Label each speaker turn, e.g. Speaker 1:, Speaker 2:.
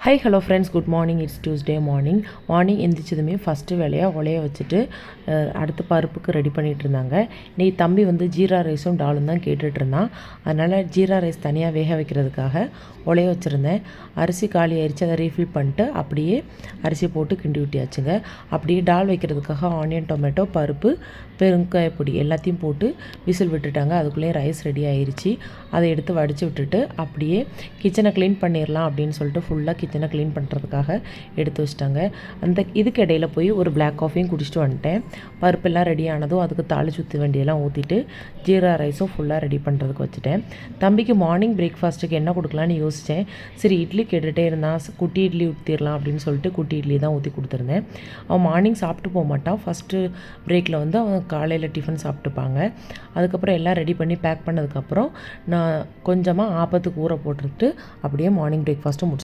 Speaker 1: Hi hello friends, good morning. It's Tuesday morning எந்திரிச்சதுமே first வேலையாக உலைய வச்சுட்டு அடுத்த பருப்புக்கு ரெடி பண்ணிகிட்டு இருந்தாங்க. இன்றைக்கி தம்பி வந்து ஜீரா ரைஸும் டாலும் தான் கேட்டுட்ருந்தான். அதனால் ஜீரா ரைஸ் தனியாக வேக வைக்கிறதுக்காக உலைய வச்சுருந்தேன். அரிசி காலி ஆயிடுச்சு, அதை ரீஃபில் பண்ணிட்டு அப்படியே அரிசி போட்டு கிண்டி விட்டியாச்சுங்க. அப்படியே டால் வைக்கிறதுக்காக ஆனியன், டொமேட்டோ, பருப்பு, பெருங்காய பொடி எல்லாத்தையும் போட்டு விசில் விட்டுட்டாங்க. அதுக்குள்ளேயே ரைஸ் ரெடி ஆயிடுச்சு. அதை எடுத்து வடித்து விட்டுட்டு அப்படியே கிச்சனை க்ளீன் பண்ணிடலாம் அப்படின்னு சொல்லிட்டு ஃபுல்லாக கிச்சனை க்ளீன் பண்ணுறதுக்காக எடுத்து வச்சிட்டாங்க. இதுக்கு இடையில போய் ஒரு பிளாக் காஃபியும் குடிச்சிட்டு வந்துட்டேன். பருப்பெல்லாம் ரெடி ஆனதும் அதுக்கு தாளிச்சு ஊற்றி வண்டியெல்லாம் ஊற்றிட்டு ஜீரா ரைஸும் ஃபுல்லாக ரெடி பண்ணுறதுக்கு வச்சுட்டேன். தம்பிக்கு மார்னிங் பிரேக்ஃபாஸ்ட்டுக்கு என்ன கொடுக்கலான்னு யோசித்தேன். சரி, இட்லி கேட்டுகிட்டே இருந்தான். குட்டி இட்லி ஊற்றிடலாம் அப்படின்னு சொல்லிட்டு குட்டி இட்லி தான் ஊற்றி கொடுத்துருந்தேன். அவன் மார்னிங் சாப்பிட்டு போக மாட்டான். ஃபஸ்ட்டு பிரேக்கில் வந்து அவன் காலையில் டிஃபன் சாப்பிட்டுப்பாங்க. அதுக்கப்புறம் எல்லாம் ரெடி பண்ணி பேக் பண்ணதுக்கப்புறம் நான் கொஞ்சமாக ஆப்பத்துக்கு ஊற போட்டுட்டு அப்படியே மார்னிங் பிரேக்ஃபாஸ்ட்டும் முடிச்சு